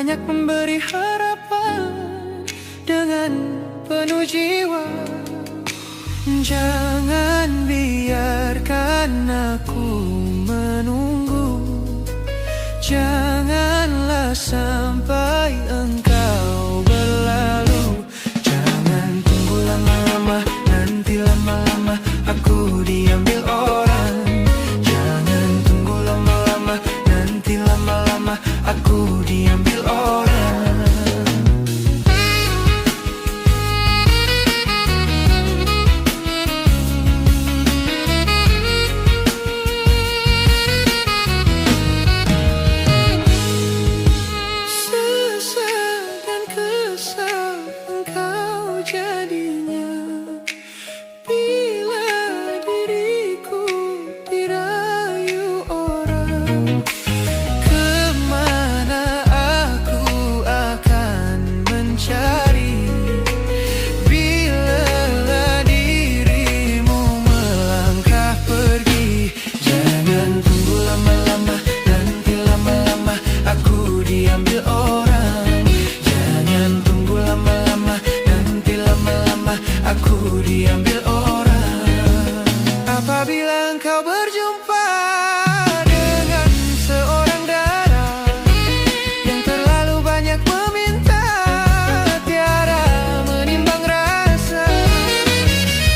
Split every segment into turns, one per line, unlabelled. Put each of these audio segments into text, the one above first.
banyak memberi harapan dengan penuh jiwa. Jangan biarkan aku menunggu, janganlah sampai engkau berlalu. Jangan tunggu lama-lama, nanti lama-lama aku diambil orang. Jangan tunggu lama-lama, nanti lama-lama aku diambil orang. Aku diambil orang. Apabila engkau berjumpa dengan seorang darah yang terlalu banyak meminta, tiada menimbang rasa,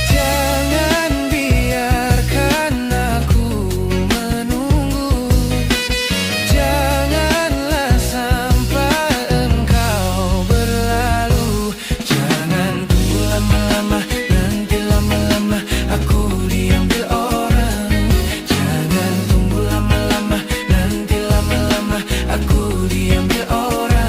jangan biarkan aku menunggu. Janganlah sampai engkau berlalu. Jangan tunggu lama-lama, nanti lama-lama aku diambil orang. Jangan tunggu lama-lama, nanti lama-lama aku diambil orang.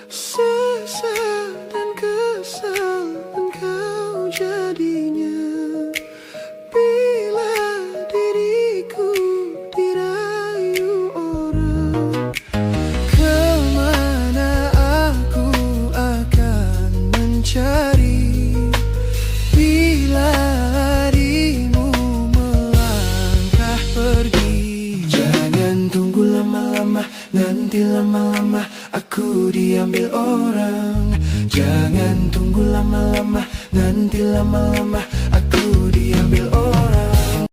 Sesal dan kesal engkau jadinya bila diriku dirayu orang. Kemana aku akan mencari bila harimu melangkah pergi. Jangan tunggu lama-lama, nanti lama-lama aku diambil orang. Jangan tunggu lama-lama, nanti lama-lama aku diambil orang.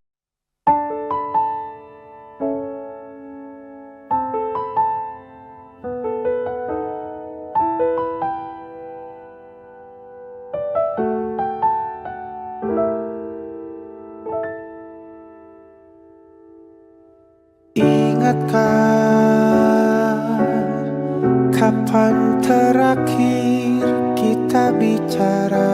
Ingatkah kapan terakhir kita bicara?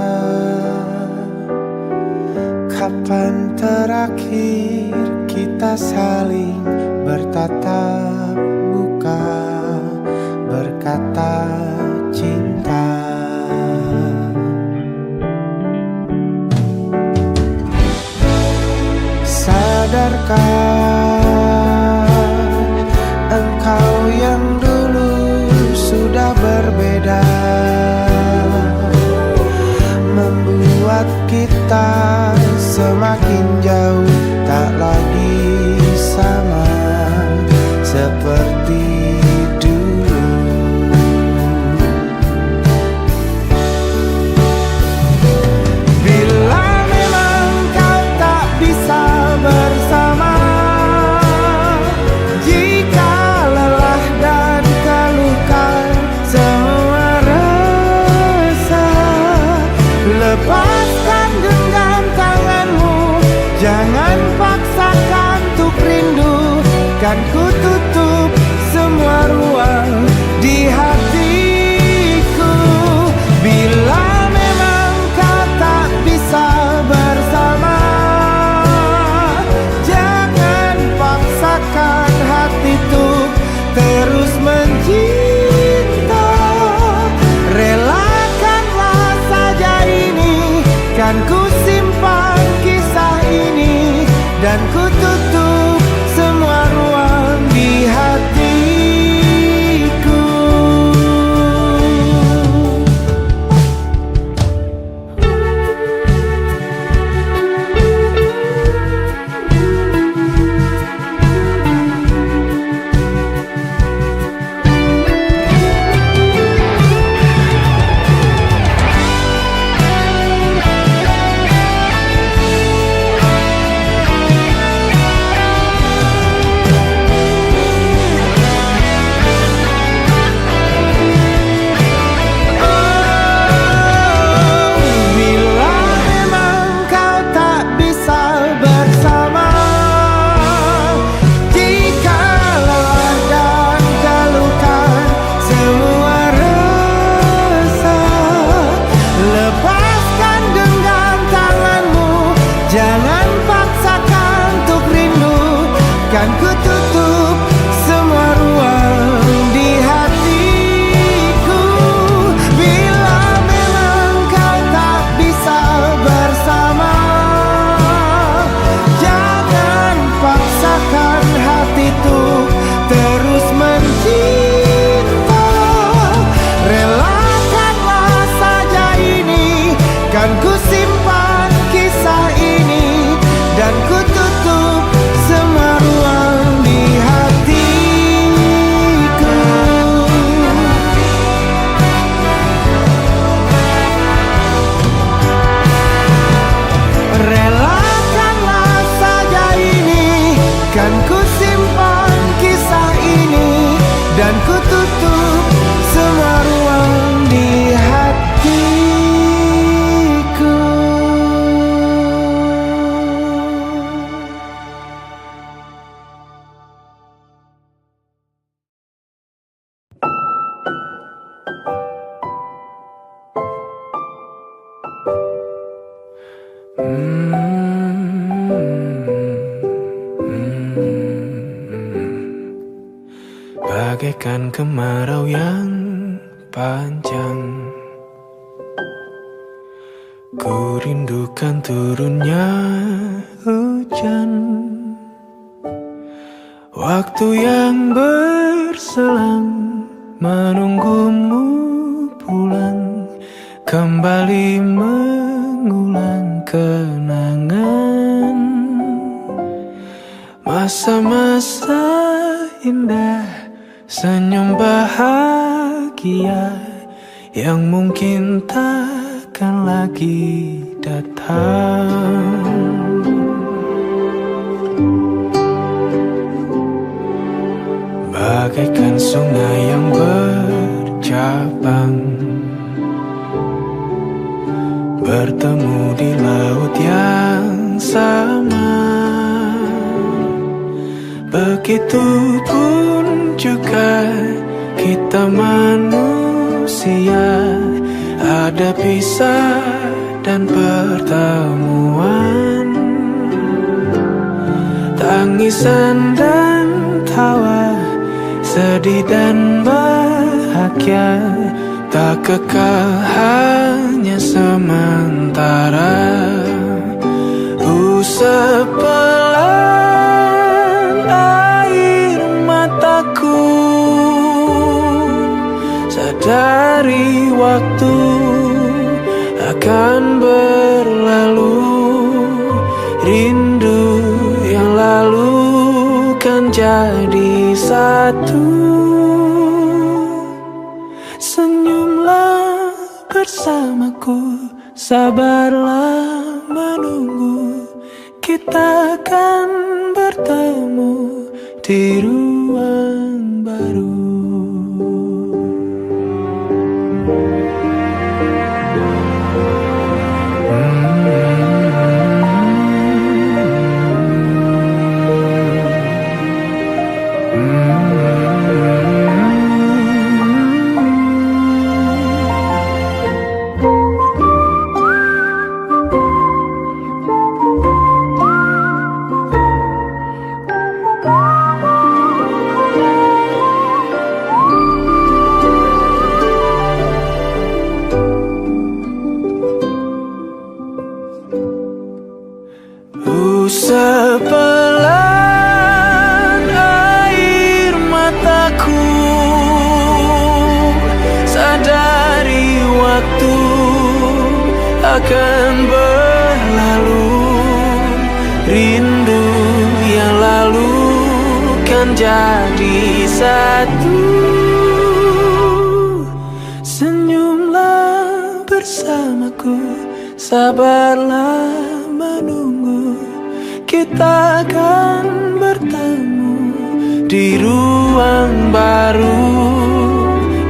Kapan terakhir kita saling bertatap muka, berkata cinta? Sadarkah engkau yang dulu sudah berbeda, membuat kita semakin jauh, tak lagi sama. kan ku tutup semua ruang di hatiku. Bila memang kau tak bisa bersama, jangan paksakan hati tuh terus mencinta. Relakanlah saja ini, kan ku simpan kisah ini, dan ku tutup semua ruang di hatiku. Jangan paksakan untuk rindu, kan ku tutup semua ruang di hatiku. Bila memang kau tak bisa bersama, jangan paksakan hatiku terus mencinta. Relakanlah saja ini, kan ku simpan kisah ini, dan ku tutup semua ruang di hatiku. Relakanlah saja ini, kan ku simpan kisah ini, dan ku tutup semua ruang di hatiku. Bagaikan kemarau yang panjang, ku rindukan turunnya hujan. Waktu yang berselang menunggumu pulang, kembali mengulang kenangan masa-masa indah, senyum bahagia yang mungkin takkan lagi datang. Bagaikan sungai yang bercabang, bertemu di laut yang sama. Begitupun juga kita manusia, ada pisah dan pertemuan, tangisan dan tawa, sedih dan bahagia, tak kekal, hanya sementara. Usap pelan air mataku, sadari waktu akan berlalu. Rindu yang lalu kan jadi satu. Senyumlah bersamaku, sabarlah menunggu, kita akan bertemu di ruang baru. akan berlalu. Rindu yang lalu kan jadi satu. Senyumlah bersamaku, sabarlah menunggu. Kita akan bertemu di ruang baru.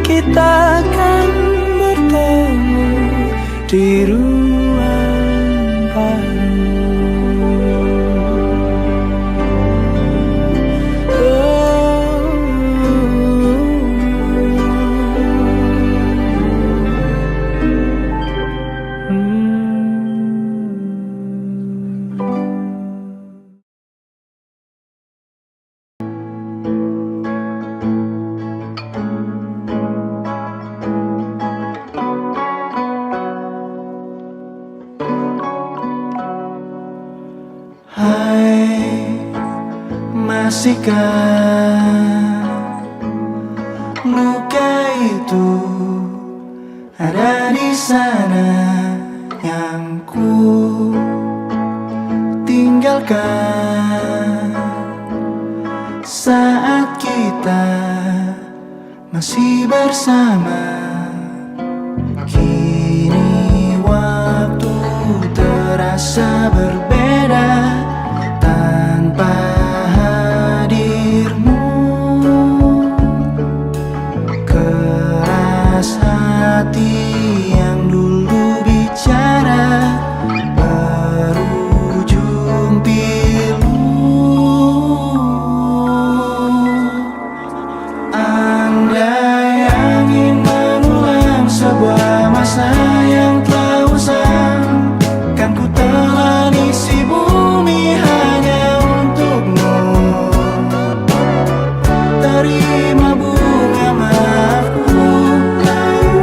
Kita akan bertemu di ruang baru.
Hai, masihkah luka itu ada di sana yang ku tinggalkan saat kita masih bersama. Kini waktu terasa berbeda tanpa hadirmu. Keras hati yang dulu bicara berujung pilu. Andai angin mengulang sebuah masa yang telah usang, kan ku telan isi bumi hanya untukmu. Terima bunga maafku, layu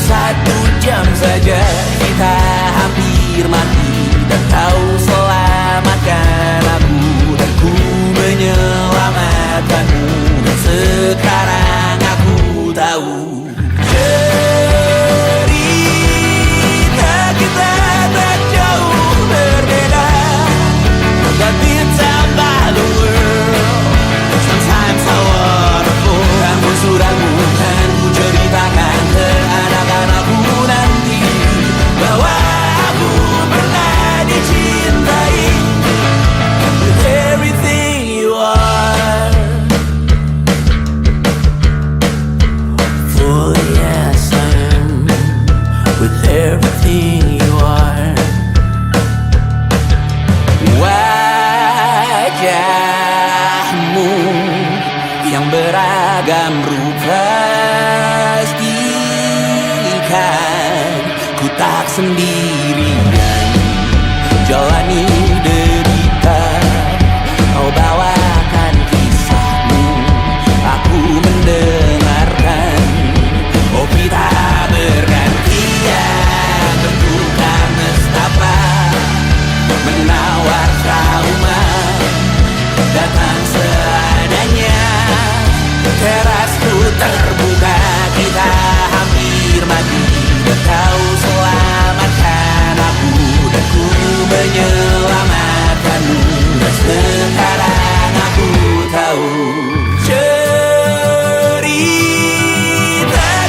1 jam saja kita hampir mati, dan kau selamatkan aku, dan ku menyelamatkanmu. Dan sekarang aku tahu cerita kita tak jauh berbeda. But it's about the world. Sometimes how wonderful. Namun sudah bukan ku ceritakan ke anak-anakku nanti bahwa aku pernah dicintai with everything you are. For yes I am with everything you are. Wajahmu yang beragam rupa pastikan ku tak sendirian jalani derita. Kau bawakan kisahmu, aku mendengarkan. Oh kita bergantian bertukar nestapa, menawar trauma, datang seadanya. Terasku terbuka, kita hampir mati, dan kau selamatkan aku, dan ku menyelamatkanmu. Dan sekarang aku tahu cerita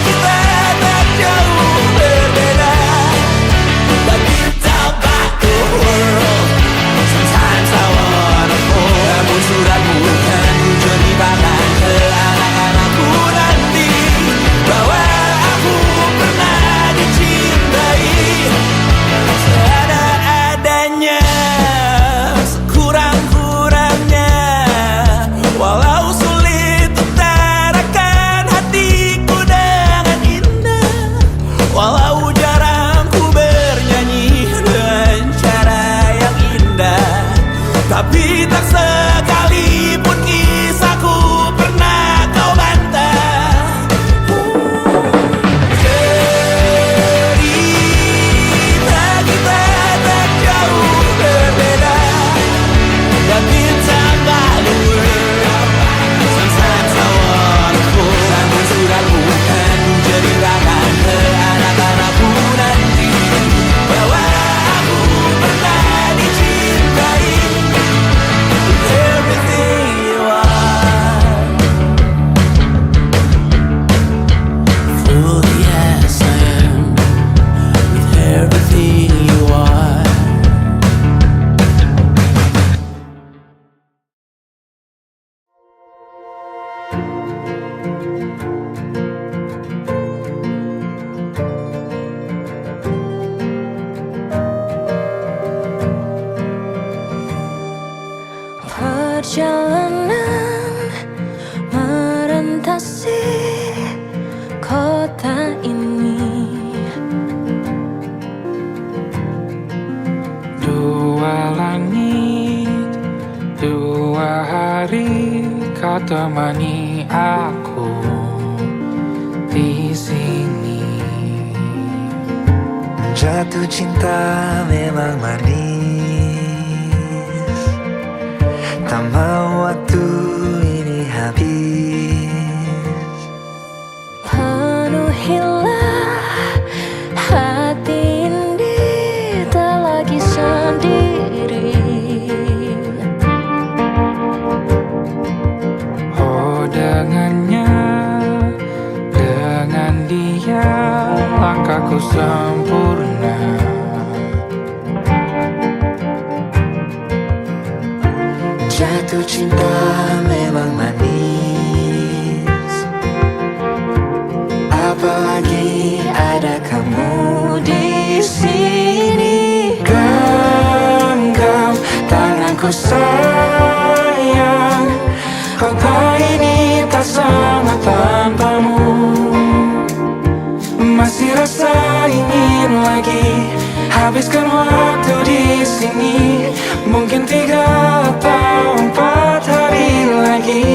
kita tak jauh berbeda. But it's about the world. Sometimes I wanna fall. Namun sudah bukan ku ceritakan ke anak-anakku nanti bahwa aku pernah dicintai seada-adanya, sekurang-kurangnya. Walau sulit utarakan hatiku dengan indah, walau jarang ku bernyanyi dengan cara yang indah, tapi tak sekalipun kisahku pernah kau bantah. Cerita kita tak jauh berbeda, but it's about the world. Sometimes I wanna fall. Namun sudah bukan ku ceritakan ke anak-anakku nanti bahwa aku pernah dicintai with everything you are. Fully yes I am with everything you are.
Perjalanan merentasi kota ini,
2 langit, 2 hari kau temani aku di sini.
Jatuh cinta memang manis, tak mau waktu ini habis.
penuhilah hati ini, tak lagi sendiri.
Oh dengannya, dengan dia langkahku sempurna.
Jatuh cinta memang manis, apalagi ada kamu di sini.
Genggam tanganku sayang, kota ini tak sama tanpamu. Masih rasa ingin lagi habiskan waktu di sini. Mungkin 3 atau 4 hari lagi.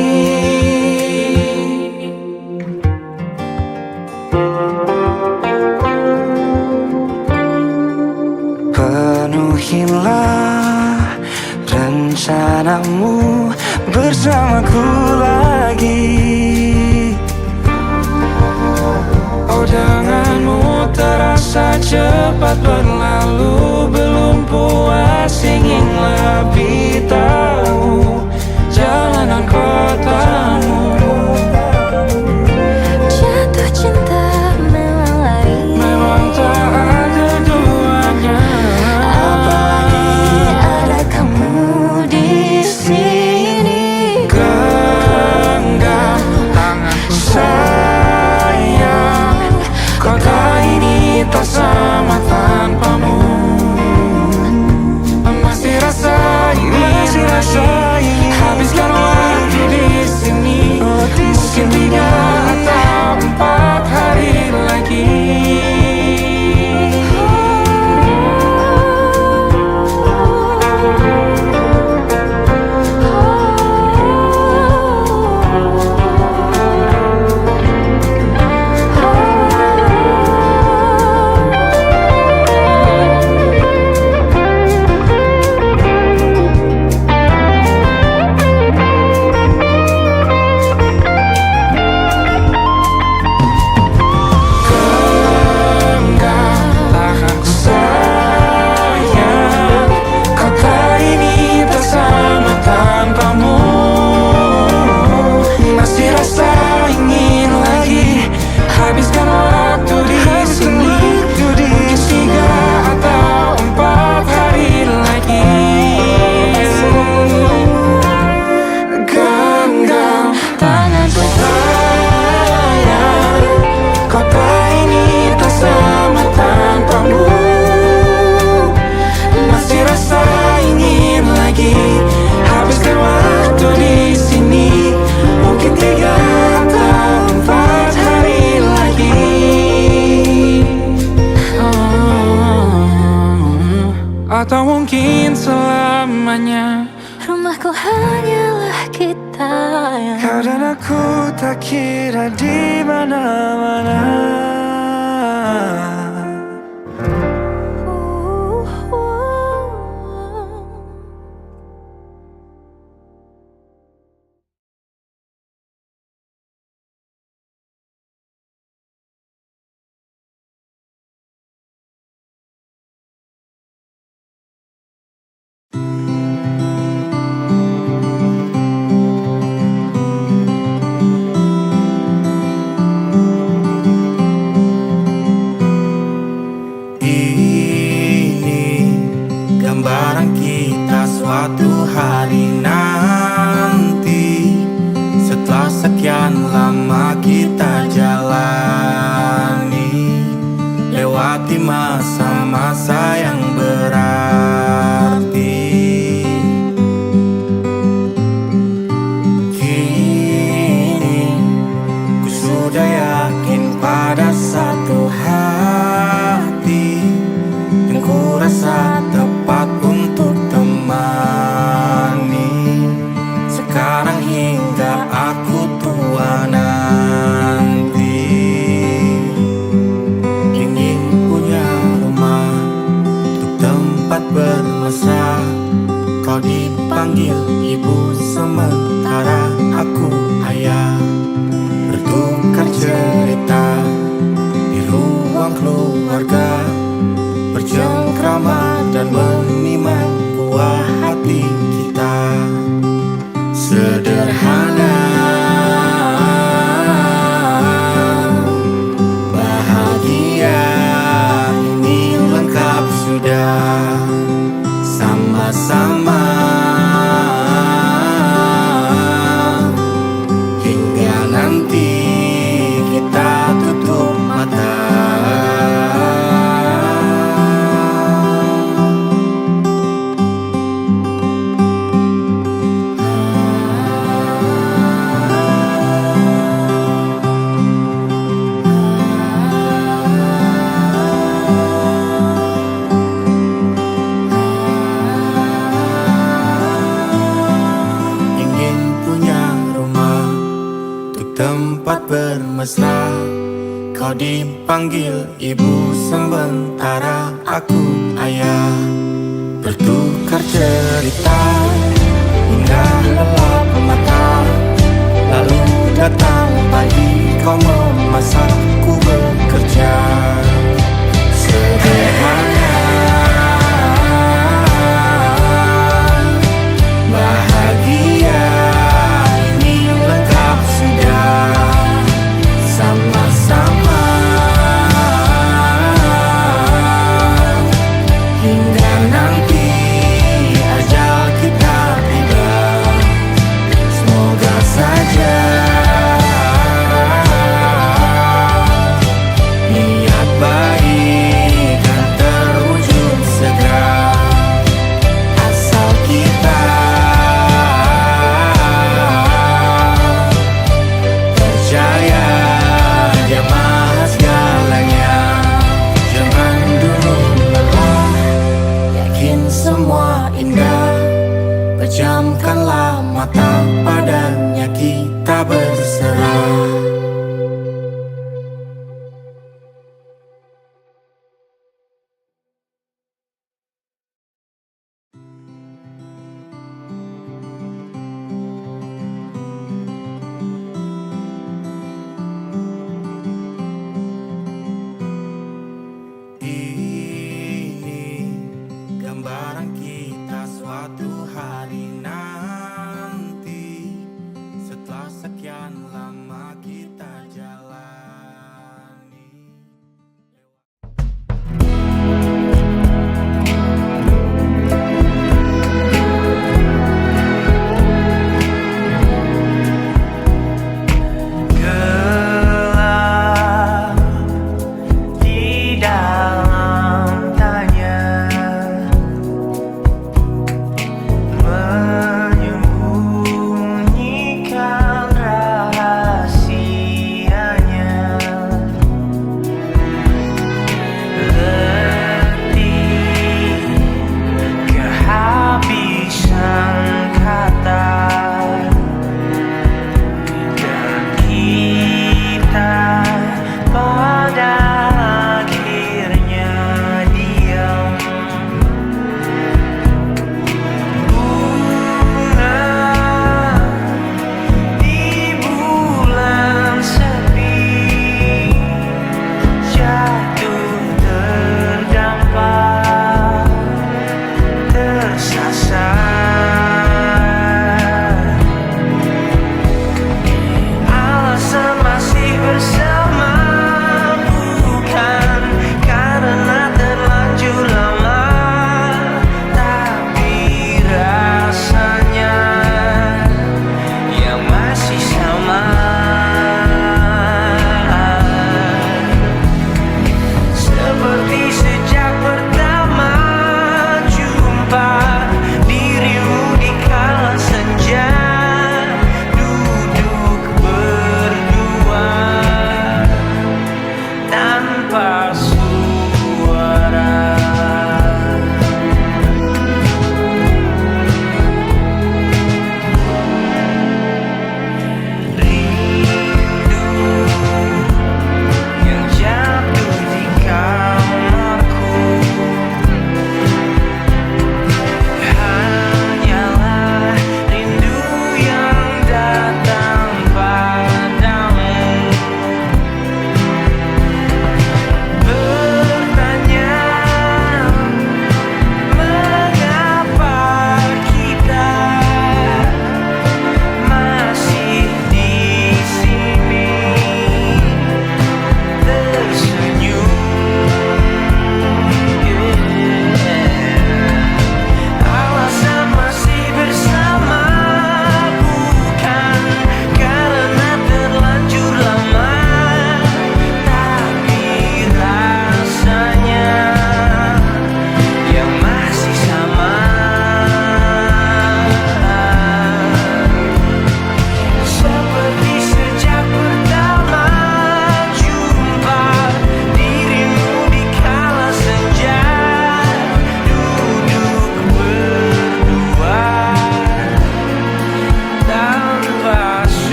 bikinlah rencanamu bersamaku lagi. Oh janganmu terasa cepat berlalu, belum puas ingin lebih tahu jalanan kotamu.
Jatuh cinta memang lain,
Memang tak ada duanya.
apalagi ada kamu di sini.
Genggam tanganku sayang, kota ini tak sama tanpamu. Masih rasa ingin habiskan waktu di sini. Mungkin 3 atau 4 hari lagi. Atau mungkin selamanya.
Rumahku hanyalah kita yang
Kau dan aku tak kira di mana-mana.
Gambaran kita suatu hari nanti, setelah sekian lama kita jalani, lewati masa-masa yang berarti. Kini ku sudah yakin pada satu hati yang ku rasa tepat untuk temani. Sekarang hingga aku tua nanti, ingin punya rumah untuk tempat bermesra. Kau dipanggil ibu sementara aku ayah, bertukar cerita di ruang keluarga, bercengkrama dan menimang buah hati kita. Sederhana, bahagia, ini lengkap sudah. Sama-sama hingga nanti kita tutup mata. Tempat bermesra, kau dipanggil ibu sementara aku ayah,
bertukar cerita hingga lelap mata. Lalu datang pagi, kau memasakku bekerja. Sederhana, bahagia ini lengkap sudah sama-sama. Hingga nanti ajal kita tiba, semoga saja niat baik kan terwujud segera, asal kita percaya Dia maha segalanya. Jangan dulu lelah, yakin semua indah. Pejamkanlah mata, padanya kita berserah. Ini gambaran kita suatu hari nanti, setelah sekian lama kita jalani.
Gelap di dalam tanya, menyembunyikan rahasianya. Letih, kehabisan kata, dan kita pada akhirnya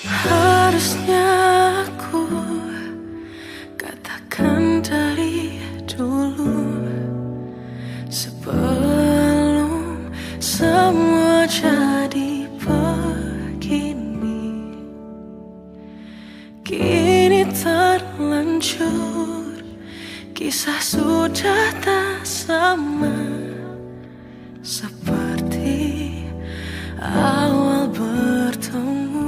Harusnya aku katakan dari dulu, sebelum semua jadi begini. Kini terlanjur, kisah sudah tak sama seperti awal bertemu.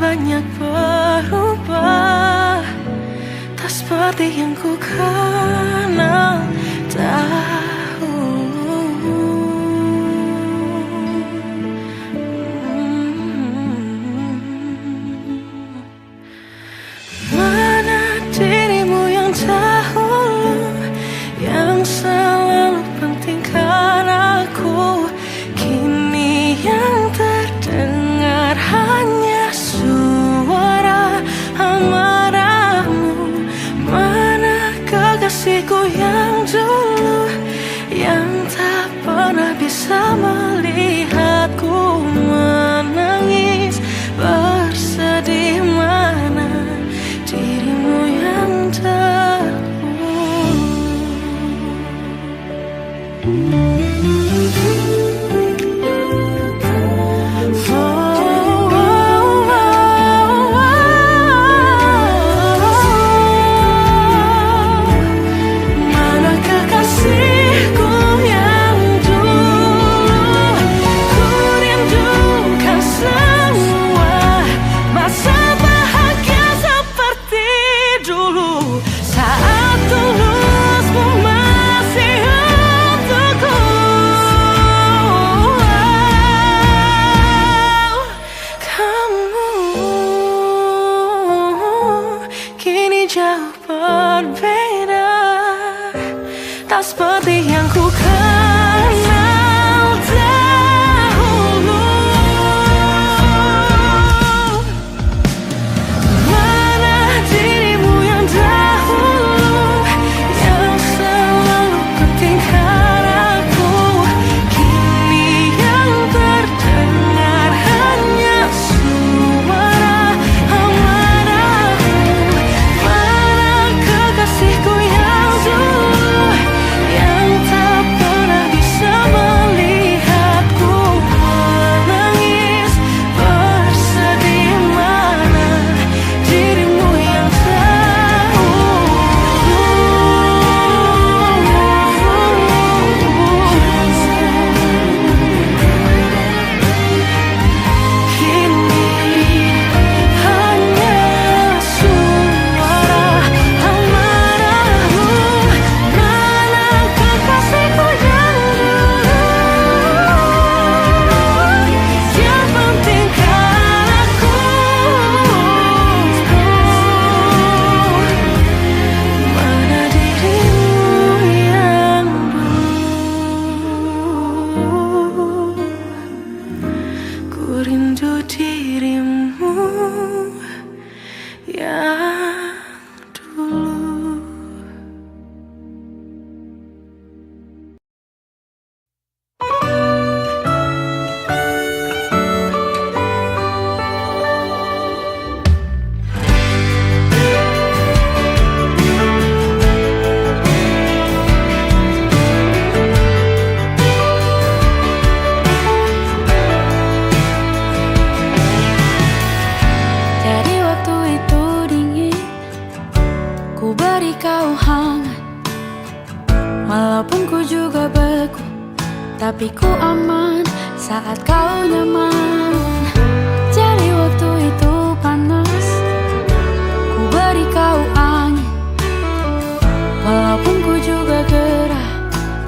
Banyak berubah, tak seperti yang ku kenal dahulu. Mana dirimu yang dahulu, yang selalu pentingkan aku, kini yang terdengar hanya suara amarahmu. Mana kekasihku yang dulu, yang tak pernah bisa melihatku menangis bersedih. Mana dirimu yang dahulu. Jauh berbeda, tak seperti yang ku kenal dahulu. Mana dirimu yang dahulu, yang selalu pentingkan aku, kini yang terdengar hanya suara amarahmu. Kekasihku yang dulu, yang tak pernah bisa melihatku menangis bersedih. Mana dirimu yang kini hanya suara amarahmu. Mana kekasihku yang dulu, yang pentingkan aku, mana dirimu yang dulu. Ku rindu dirimu yang dulu. Jadi waktu itu dingin, ku beri kau hangat. Walaupun ku juga beku, tapi ku aman saat kau nyaman. Jadi waktu itu panas, ku beri kau angin. Walaupun ku juga gerah,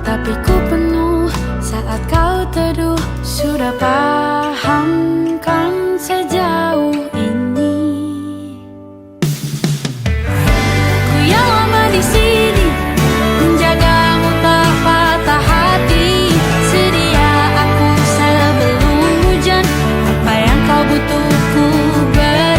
tapi ku penuh saat kau teduh. Sudah paham kan sejauh ini, ku yang lama di sini menjagamu tak patah hati. Sedia aku sebelum hujan, apa yang kau butuh ku beri.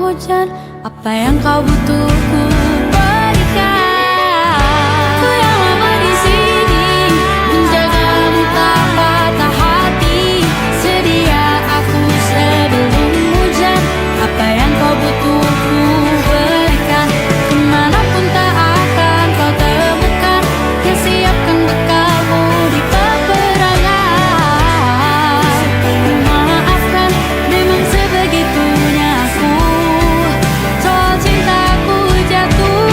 hujan. Apa yang kau butuh ku berikan. Ku yang lama di sini menjagamu tak patah hati. Sedia aku sebelum hujan. Apa yang kau butuh ku berikan. Kemanapun tak akan kau temukan. Yang siapkan bekalmu di peperangan. Maafkan, memang sebegitunya aku. Soal cintaku jatuh.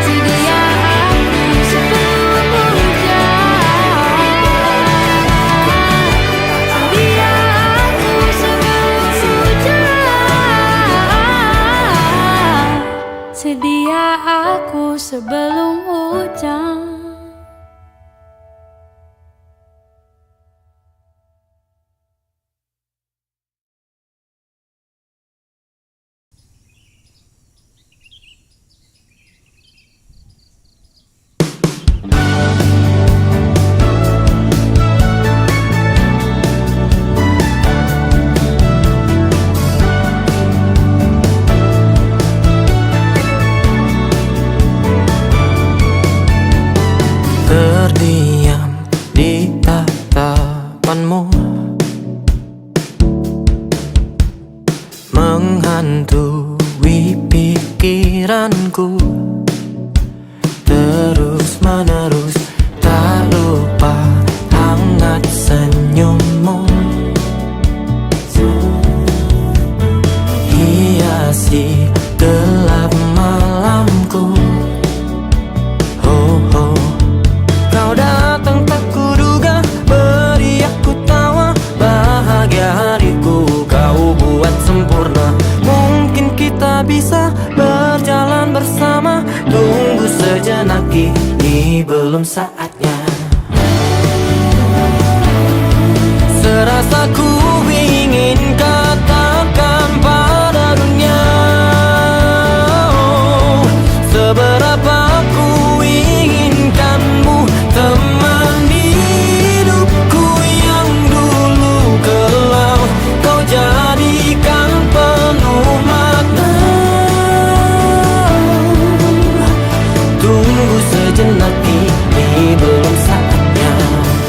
Sedia aku sebelum hujan. Sedia aku sebelum hujan. Sedia aku sebelum hujan.
Terdiam di tatapanmu, menghantui pikiranku. Terus menerus tak lupa hangat senyummu. Hiasi gelap malamku. Oh, oh. Kau datang tak kuduga, beri aku tawa. Bahagia hariku kau buat sempurna. Mungkin kita bisa berjalan bersama. Tunggu sejenak, ini belum saatnya. Serasa ku ingin katakan pada dunia, oh, seberapa ku inginkanmu. Teman hidupku yang dulu kelam, kau jadikan penuh makna. Tunggu sejenak, ini belum saatnya.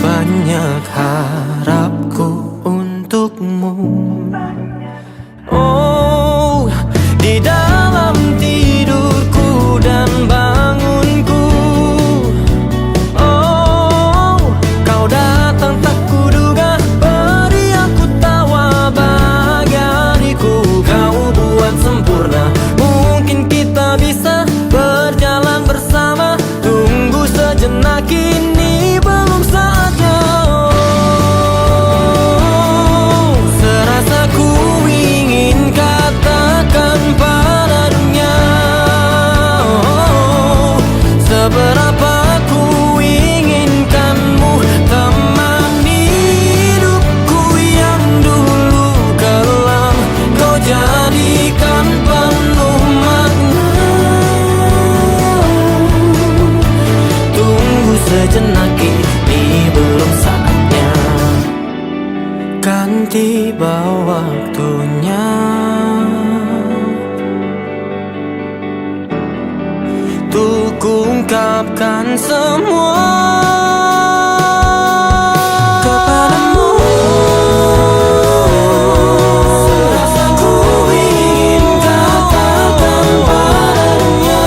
Banyak harapku untukmu. Oh, di dalam tidurku dan bangunku. Oh, kau datang tak kuduga, beri aku tawa. Bahagia hariku kau buat sempurna. Mungkin kita bisa berjalan bersama. Tunggu sejenak, ini belum saatnya. Oh, serasa ku ingin katakan pada dunia, oh, seberapa ku inginkanmu. Teman hidupku yang dulu kelam, kau jadikan penuh makna. Tunggu sejenak, ini belum saatnya. Kan tiba waktunya. Untuk ungkapkan semua kepadamu. Serasa ku ingin katakan padanya,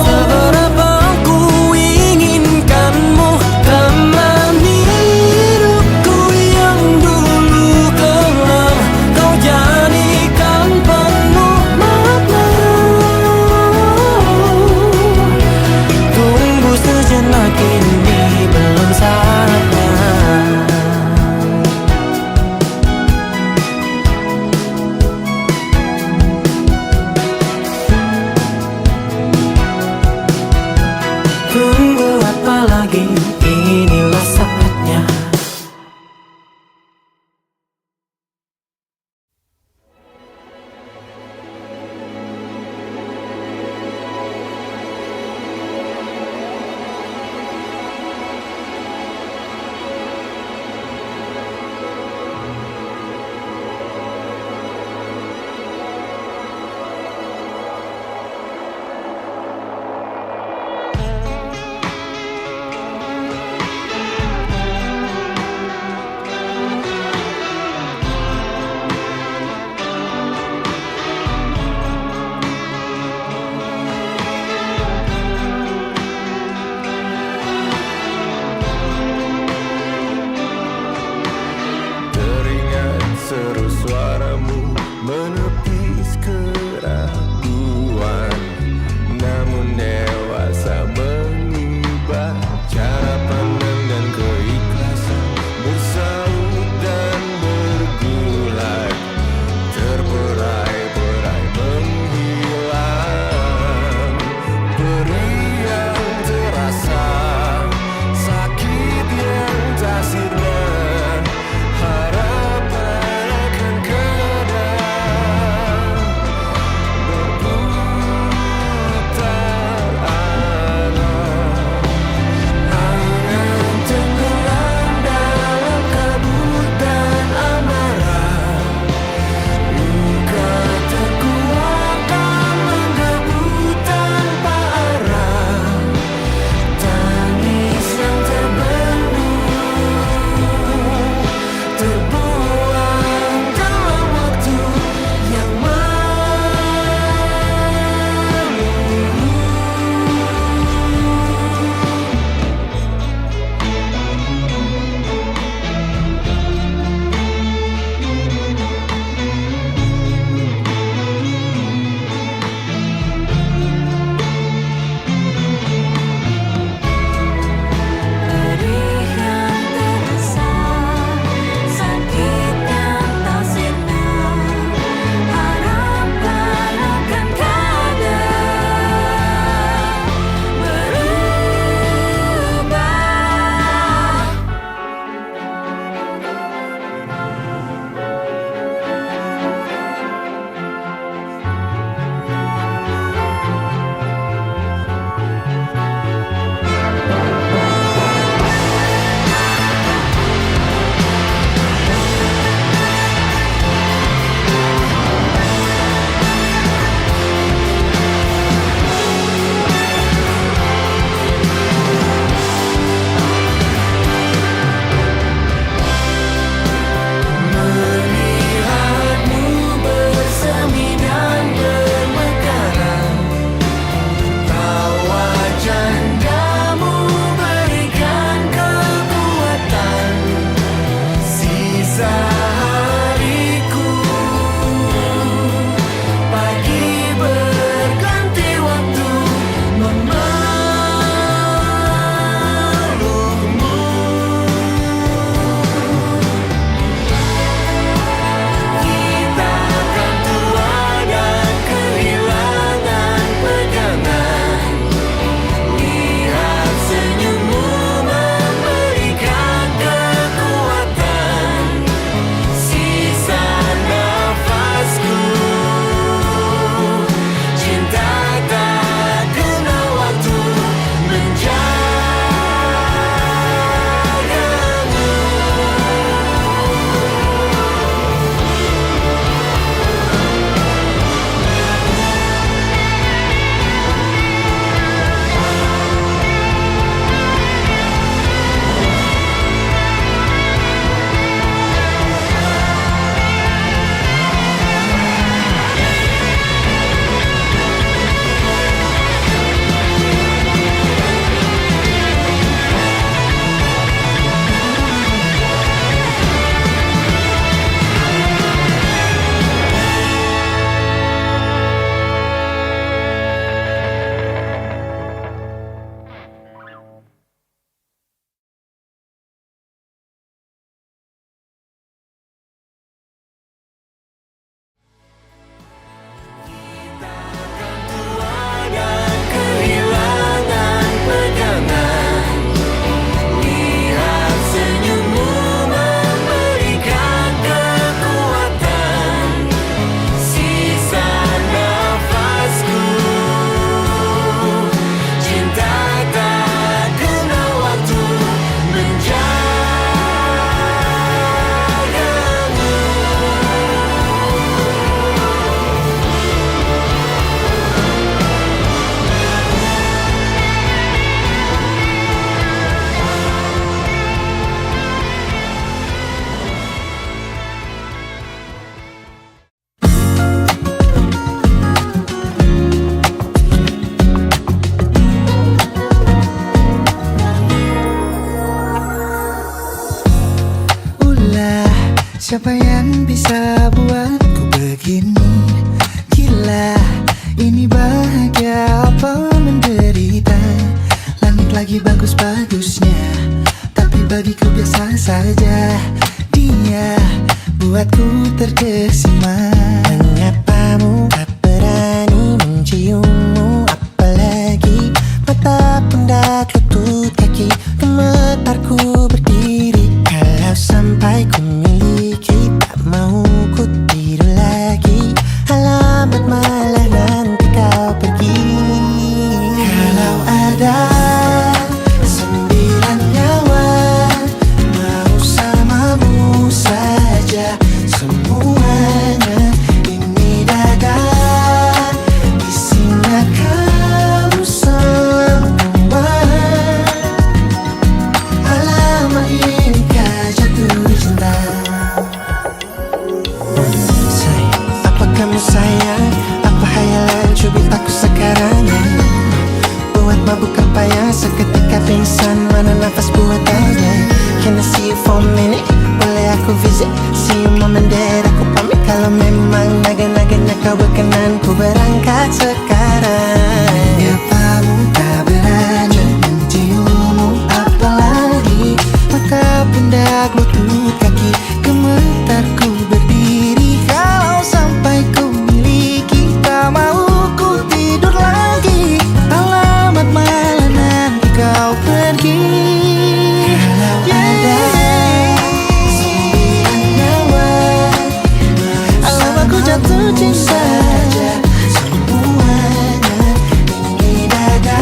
seberapa ku inginkanmu. Teman hidupku yang dulu kelam, kau jadikan penuh makna.
Siapa yang bisa buatku begini? Gila, ini bahagia apa menderita? Langit lagi bagus-bagusnya, tapi bagiku biasa saja. Dia buatku terkesima. Mengapamu tak berani menciummu? Apalagi mata pundak lutut kaki, gemetarku berdiri. Kalau sampai ku miliki, tak mau ku tidur lagi. Alamat malah nanti kau pergi. Kalau ada 9 nyawa, mau samamu saja semuanya. Ini dada, isinya kamu semua. Alamak inikah jatuh cinta. Apa kamu sayang? Apa hayalan cubit aku sekarang? Buat mabuk apa ya? Seketika pingsan, mana nafas buatannya? Can I see you for a minute? Boleh aku visit? See you mom and dad, aku pamit. Kalau memang naga-naganya kau berkenan, ku berangkat sekarang. Mengapa tak berani menciummu? Apalagi mata pundak lutut kaki, gemetarku berdiri. Kalau sampai ku miliki, tak mau ku tidur lagi. Alamat malah nanti kau pergi. Kalau ada 9 nyawa, alamak ku jatuh cinta. Semuanya ini dada,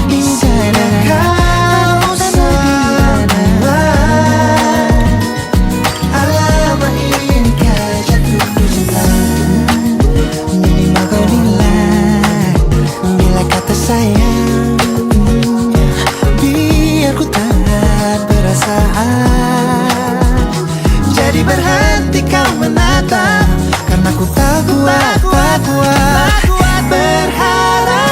isinya kamu semua. Alamak inikah jatuh cinta. Minimal kau bilang, bila kata sayang, biar ku tak perasaan. Jadi berhenti kau menatap, karena ku tak kuat berharap.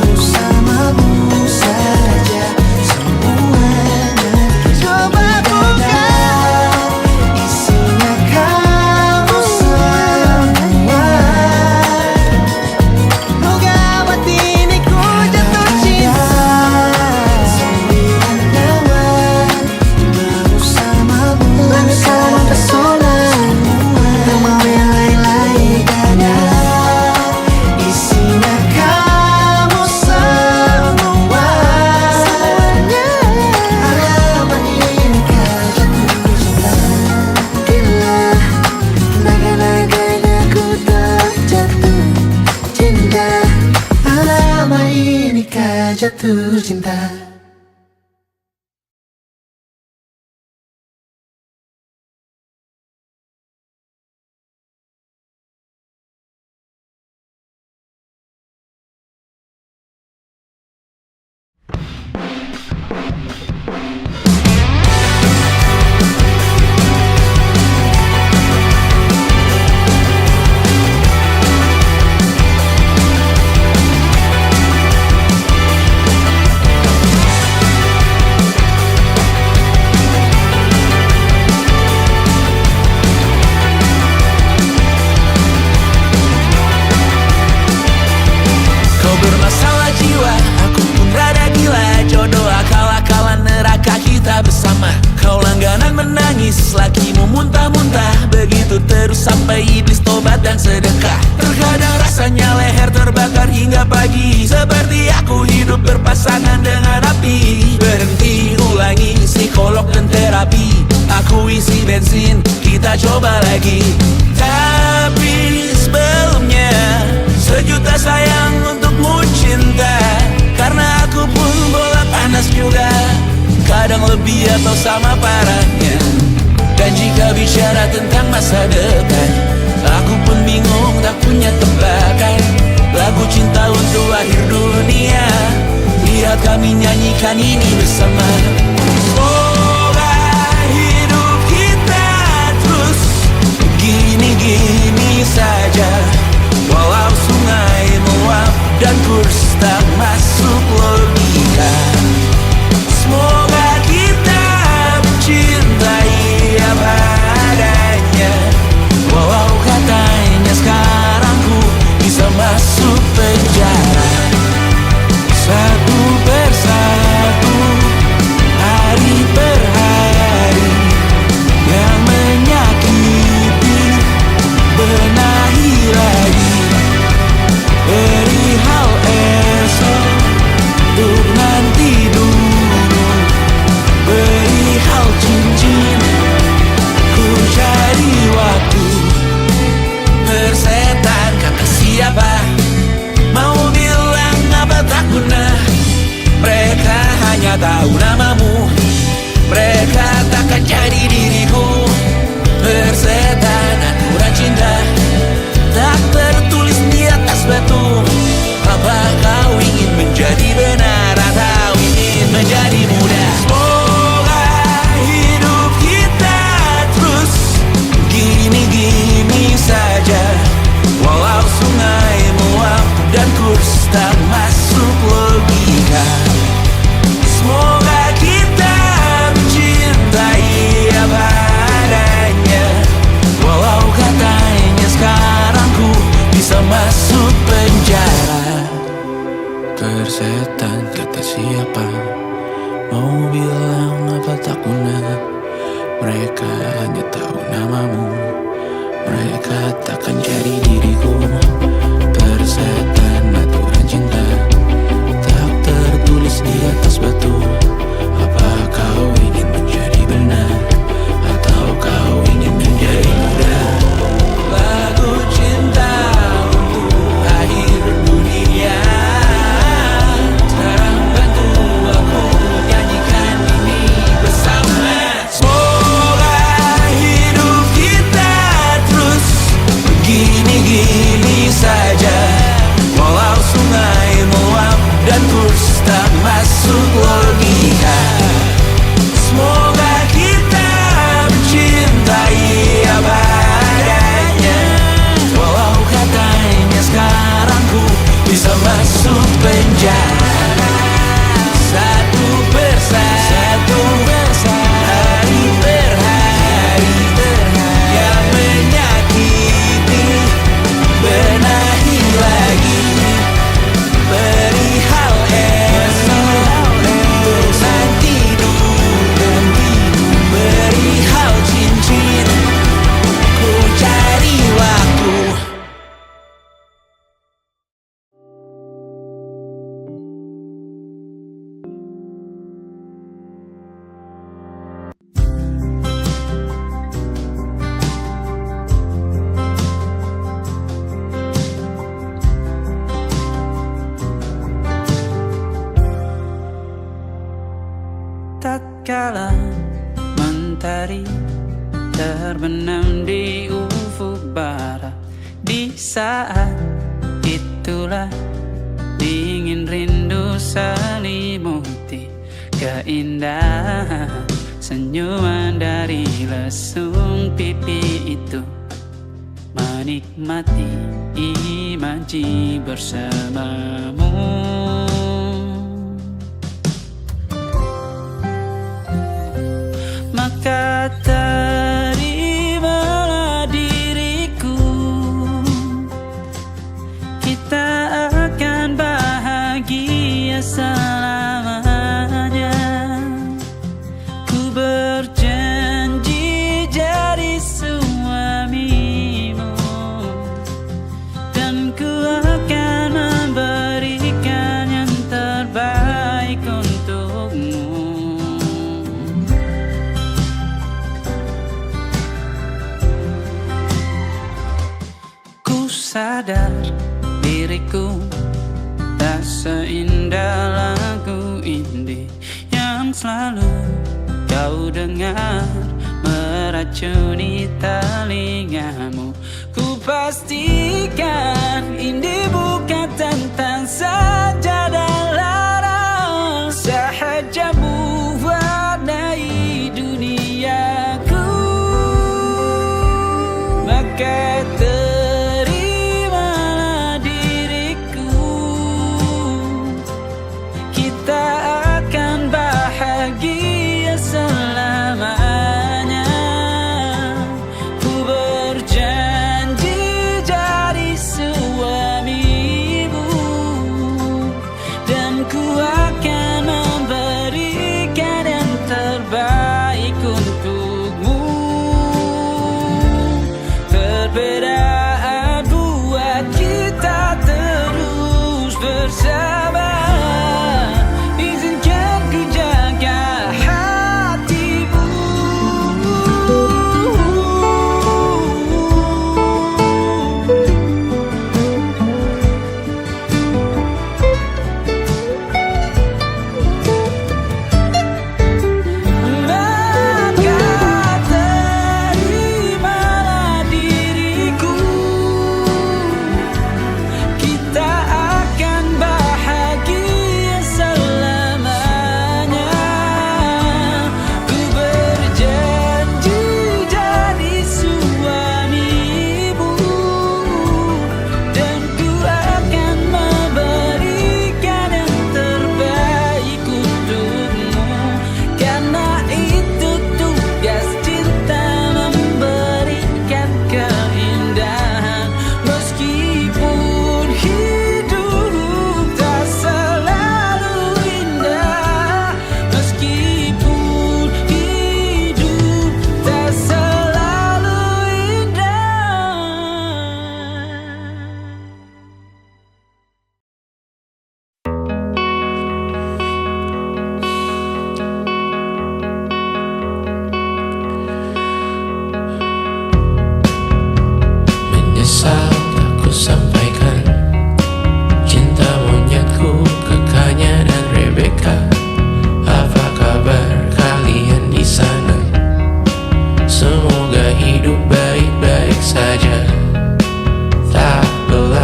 Bersamamu saja semuanya. Coba buka, isinya kamu semua. Gawat ini ku jatuh cinta. 9 nyawa, bersamamu pesona. Tak mau yang lain-lain dada, isinya kamu semua. Alamat inikah jatuh cinta. Gila, naga-naganya ku tak jatuh cinta. Alamat inikah jatuh cinta.
Kau bermasalah jiwa, aku pun rada gila. Jodoh akal-akalan neraka kita bersama. Kau langganan menangis, lakimu muntah-muntah. Begitu terus sampai iblis tobat dan sedekah. Terkadang rasanya leher terbakar hingga pagi. Seperti aku hidup berpasangan dengan api. Berhenti, ulangi psikolog dan terapi. Aku isi bensin, kita coba lagi. Tapi sebelumnya, sejuta sayang untukmu cinta. Karena aku pun bola panas juga, kadang lebih atau sama parahnya. Dan jika bicara tentang masa depan, aku pun bingung tak punya tebakan. Lagu cinta untuk akhir dunia, lihat kami nyanyikan ini bersama. Semoga hidup kita terus gini-gini saja. Walau sungai meluap dan kurs tak masuk logika. tak tahu namamu. Mereka takkan jadi diriku. Persetan aturan cinta tak tertulis di atas batu. Apa kau ingin menjadi benar atau ingin menjadi muda? Semoga hidup kita terus gini-gini saja, walau sungai meluap dan kurs tak masuk logika. Semoga kita mencintai apa adanya, walau katanya sekarang ku bisa masuk penjara. Persetan kata siapa, mau bilang apa tak guna. Mereka hanya tahu namamu. Mereka takkan jadi diriku. Persetan aturan cinta tak tertulis di atas batu. Apa kau ingin menjadi benar atau kau ingin menjadi muda? Lagu cinta untuk akhir dunia, sekarang bantu aku nyanyikan ini bersama. Semoga hidup kita terus begini-gini saja, walau sungai meluap dan kurs tak masuk logika. Semoga kita mencintai apa adanya, walau katanya sekarang ku bisa masuk penjara. Satu persatu, hari per hari, yang menyakiti benahi lagi. Perihal esok, urusan tidur, perihal cincin, ku cari waktu.
Tatkala mentari terbenam di ufuk barat, di saat itulah dingin rindu selimuti keindahan senyuman dari lesung pipi itu. Menikmati imaji bersamamu. Maka terimalah diriku, kita akan bahagia selamanya. Ku berjanji jadi suamimu, dan ku akan memberikan yang terbaik untukmu. Sadar diriku tak seindah lagu indie yang selalu kau dengar meracuni telingamu. Ku pastikan indie bukan tentang sajadah larang, sahaja mewarnai duniaku. Maka selamanya. Ku berjanji jadi suami.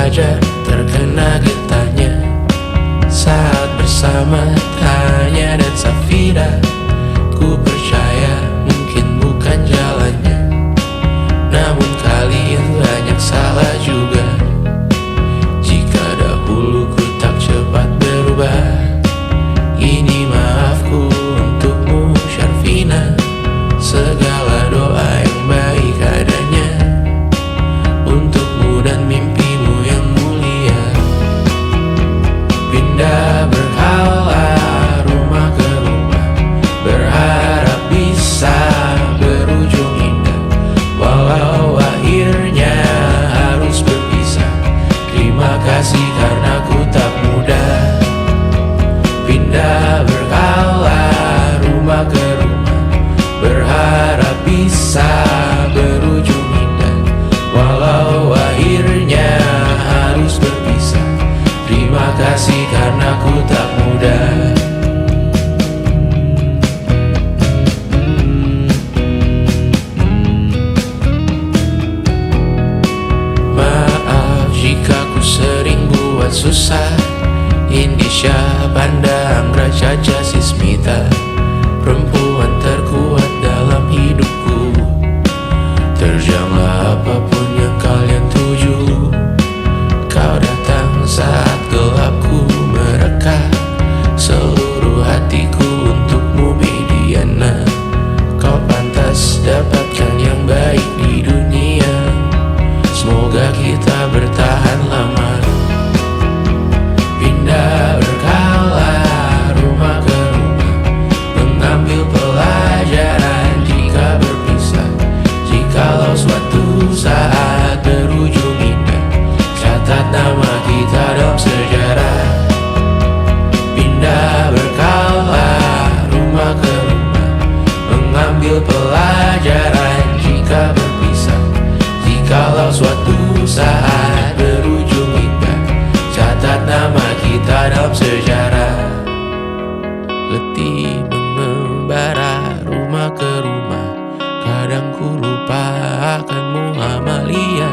wajar terkena getahnya saat bersama Tanya dan Safira. Ku percaya mungkin bukan jalannya, namun kali ini banyak salah juga. Jika dahulu ku tak cepat berubah, ini maafku untukmu Syarfina. Segala doa yang baik adanya untukmu dan mimpimu yang mulia. Pindah berhala rumah ke rumah, berharap bisa berujung indah, walau akhirnya harus berpisah. Terima kasih karena ku tak mudah. Pindah berhala rumah ke rumah, berharap bisa berujung indah, walau akhirnya harus berpisah. Terima kasih karena ku tak mudah. Maaf jika ku sering buat susah. Indisha, Panda, Anggra, Caca, Sismita, perempuan terkuat dalam hidupku. Terjanglah apapun yang kalian tuju. Kau datang saat gelapku mereka, seluruh hatiku untukmu Mediana. Kau pantas dapatkan yang baik di dunia, semoga kita bertahan lama. Pindah berkala rumah ke rumah, mengambil pelajaran jika berpisah. Jikalau suatu saat berujung indah, catat nama kita dalam sejarah. Pindah berkala rumah ke rumah, mengambil pelajaran jika berpisah. Jikalau suatu saat berujung indah, catat nama kita dalam sejarah. Letih mengembara rumah ke rumah, kadang ku lupa akanmu Amalia.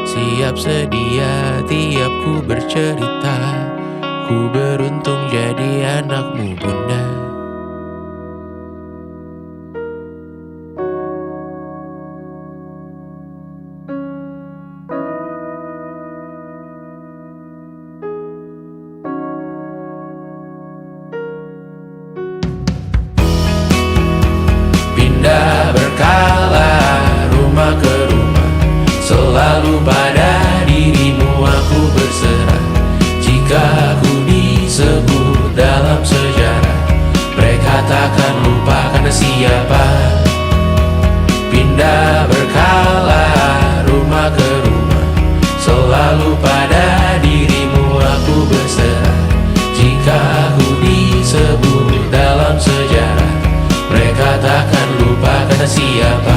Siap sedia tiap ku bercerita, ku beruntung jadi anakmu bunda. Pindah berkala rumah ke rumah, selalu pada dirimu aku berserah. Jika aku disebut dalam sejarah, mereka takkan lupa karena siapa. Pindah berkala rumah ke rumah, selalu pada dirimu aku berserah. Jika aku disebut dalam sejarah, mereka takkan lupa karena siapa.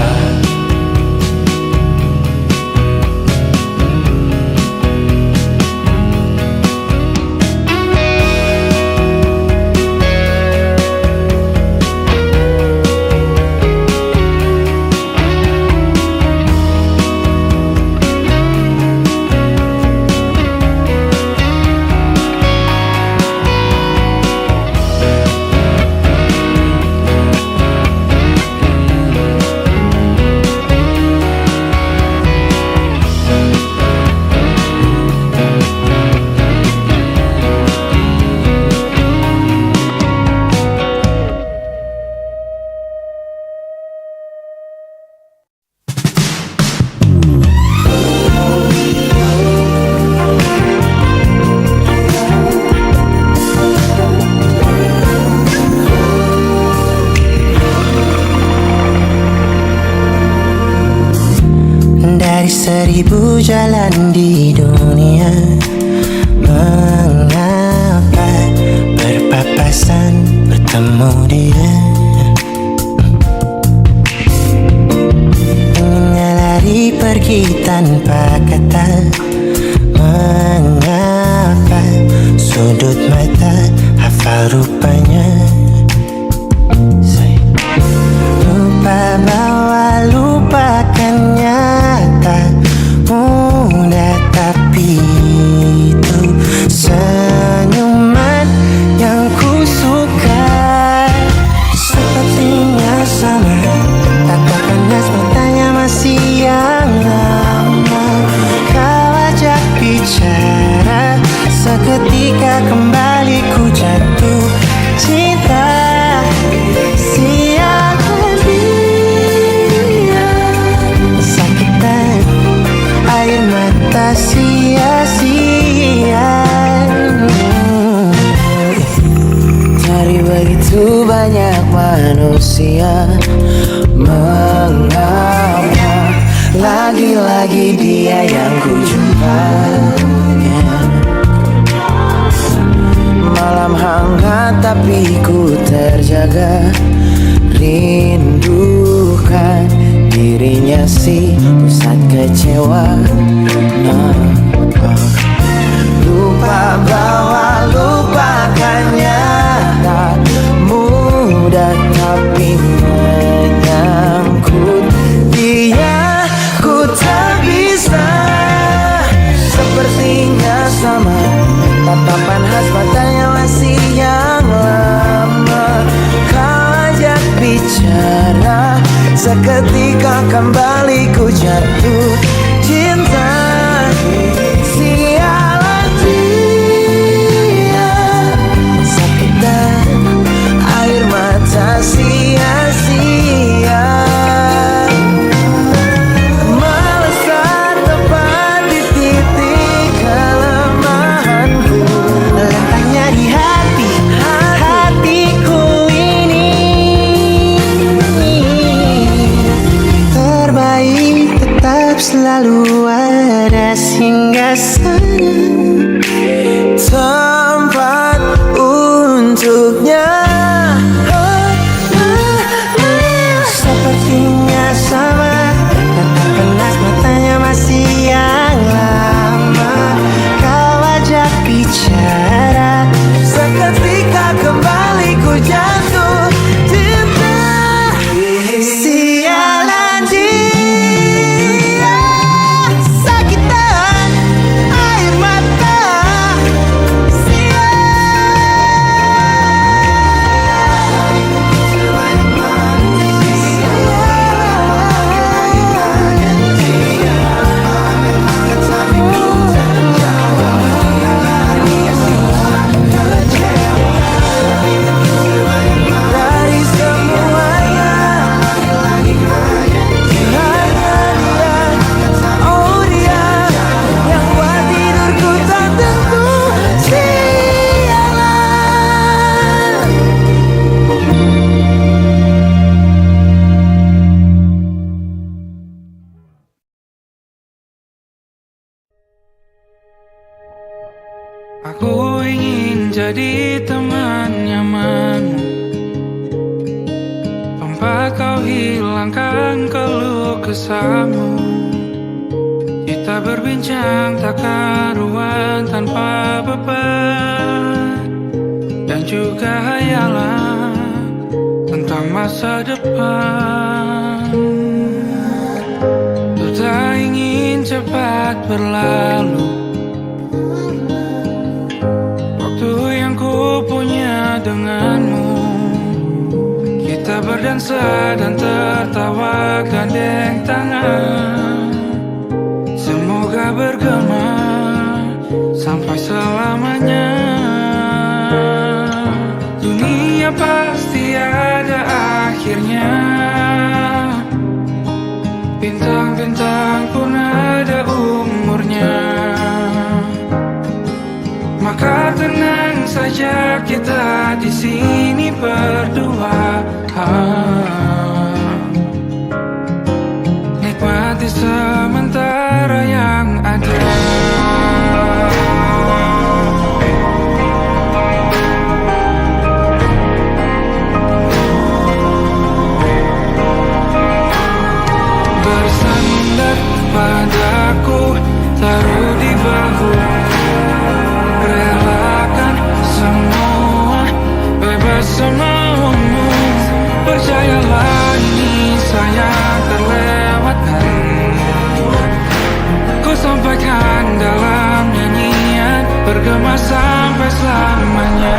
Dari 1000 jalan di dunia, mengapa berpapasan bertemu dia? Ingin lari pergi tanpa kata, mengapa sudut mata hafal rupanya? Lupa bahwa lupakannya tak mudah, tak itu senyuman yang ku suka. Sepertinya sama, tatapan matanya masih yang lama. Kau ajak bicara, seketika kembali ku jatuh cinta. Siapkan dia, sakitan air mata sia-sia. Dari begitu banyak manusia, mengapa lagi-lagi dia yang ku jumpa? Malam hangat tapi ku terjaga, rindukan dirinya si pusat kecewa. Lupa bahwa lupakannya tak mudah, tapi menyangkut dia ku tak bisa. Sepertinya sama, tatapan khas matanya masih yang lama. Kau ajak bicara, seketika kembali ku jatuh cinta. Sialan dia, sakitan air mata sia-sia. Melesat tepat di titik kelemahanku, letaknya di hatiku ini. Terbaik tetap selalu ada singgah sana, tempat untuknya. Sepertinya sama, tatapan matanya masih yang lama. Kau ajak bicara, seketika kembali ku jatuh cinta. Sialan dia, sakitan air mata sia. Dari semuanya, oh dia yang buat tidurku tak tentu. Sialan.
Aku ingin jadi teman nyamanmu, tempat kau hilangkan keluh kesahmu. Kita berbincang tak karuan tanpa beban, dan juga hayalan tentang masa depan. Ku tak ingin cepat berlalu, yang ku punya denganmu. Kita berdansa dan tertawa gandeng tangan, semoga bergema sampai selamanya. Dunia pasti ada akhirnya, bintang-bintang pun ada umurnya. Maka tenang saja kita di sini berdua, nikmati sementara yang ada. Bersandar padaku, taruh di bahu, relakan semua, bebas semaumu. Percayalah ini sayang terlewatkan. Ku bergema sampai selamanya.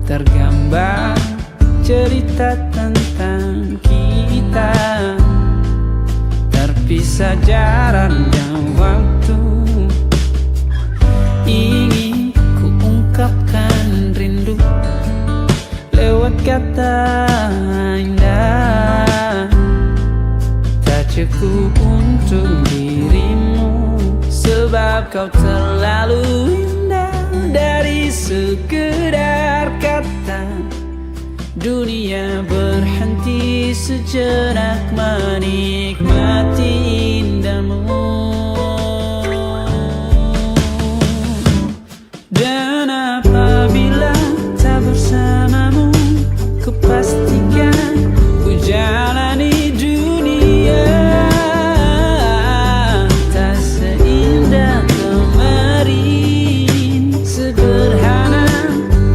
Tergambar cerita tentang kita, terpisah jarak dan waktu. Ingin ku ungkapkan rindu lewat kata indah, tak cukup untuk dirimu, sebab kau terlalu indah. Dari sekedar kata, dunia berhenti sejenak menikmati indahmu. Dan apabila tak bersamamu, ku pastikan ku jalani dunia tak seindah kemarin. Sederhana,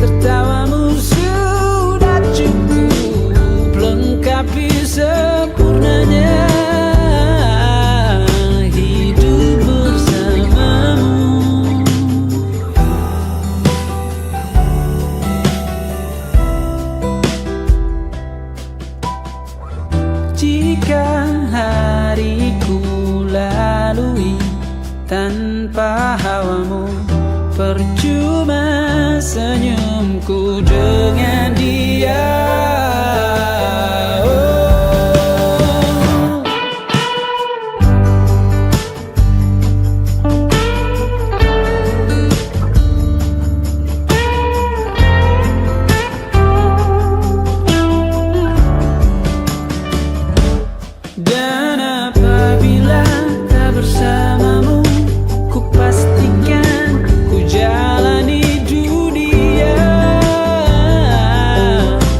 tertawamu sudah cukup lengkapi sempurnanya hidup bersamamu. Jika hariku lalui tanpa hawamu, percuma senyumku dengan dia. Dan apabila tak bersamamu, ku pastikan ku jalani dunia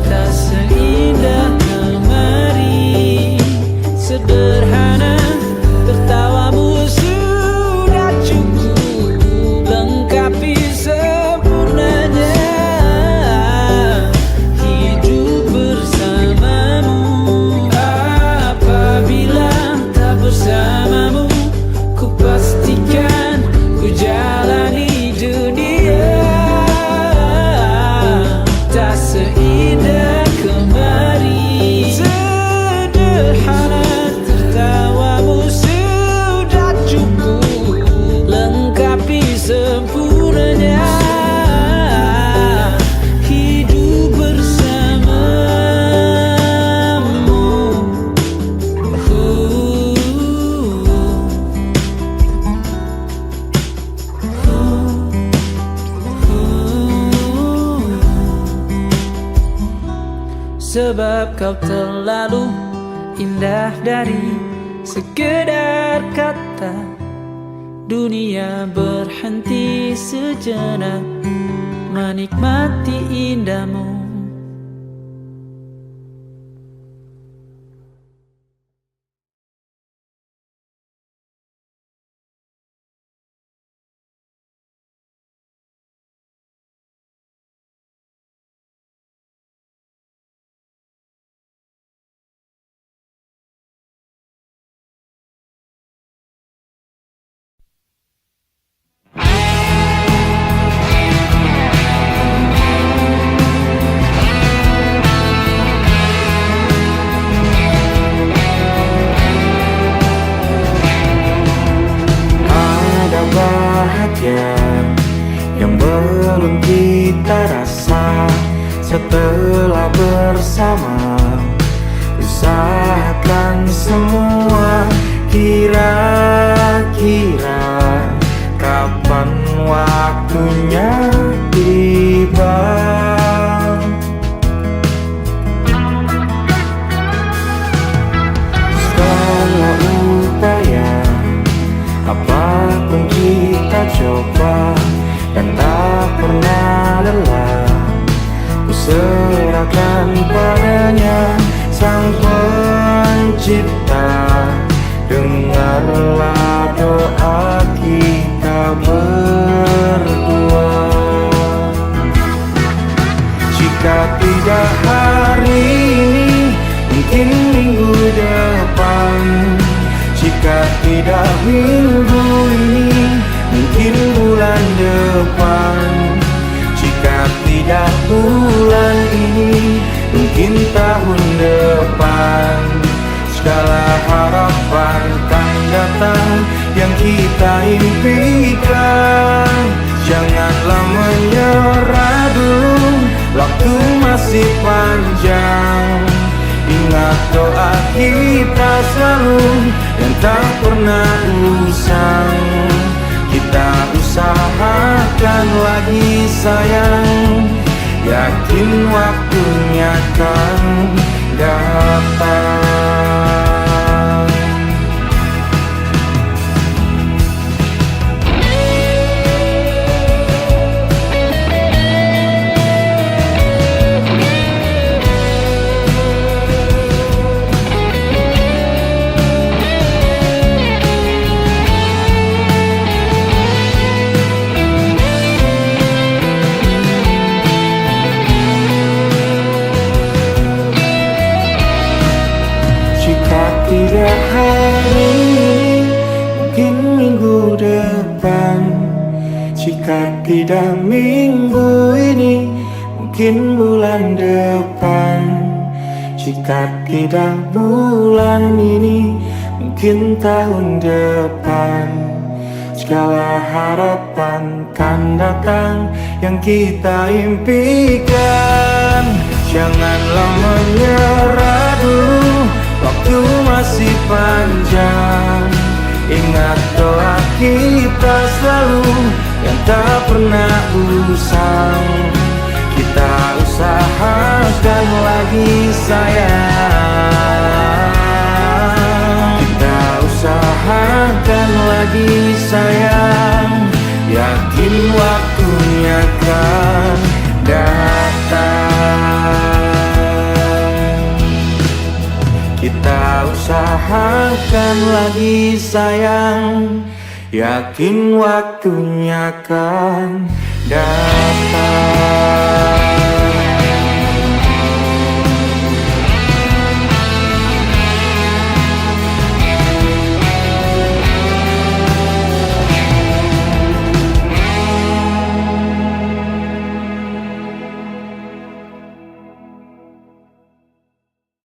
tak seindah kemarin. Sederhana, tertawamu sudah cukup lengkapi sempurnanya hidup bersamamu. Apabila tak bersamamu, ku pastikan ku jalani dunia tak seindah kemarin. Sederhana, tertawamu sudah cukup lengkapi sempurnanya hidup bersamamu. Sebab kau terlalu indah dari sekedar kata, dunia berhenti sejenak menikmati indahmu.
Yang belum kita rasa setelah bersama, usahakan semua. Kira-kira kapan waktunya tiba? Segala upaya apapun kita coba dan tak pernah lelah, ku serahkan padanya Sang Pencipta. Dengarlah doa kita berdua. Jika tidak hari ini, mungkin minggu depan. Jika tidak minggu ini, mungkin bulan depan. Jika tidak bulan ini, mungkin tahun depan. Segala harapan kan datang yang kita impikan. Janganlah menyerah dulu, waktu masih panjang. Ingat doa kita selalu yang tak pernah usang. Kita usahakan lagi sayang, yakin waktunya kan datang. Tidak hari ini, mungkin minggu depan. Jika tidak minggu ini, mungkin bulan depan. Jika tidak bulan ini, mungkin tahun depan. Segala harapan kan datang yang kita impikan. Janganlah menyerah dulu, waktu masih panjang. Ingat doa kita selalu yang tak pernah usang. Kita usahakan lagi sayang. Kita usahakan lagi sayang, yakin waktunya kan datang. Kita usahakan lagi sayang, yakin waktunya kan datang.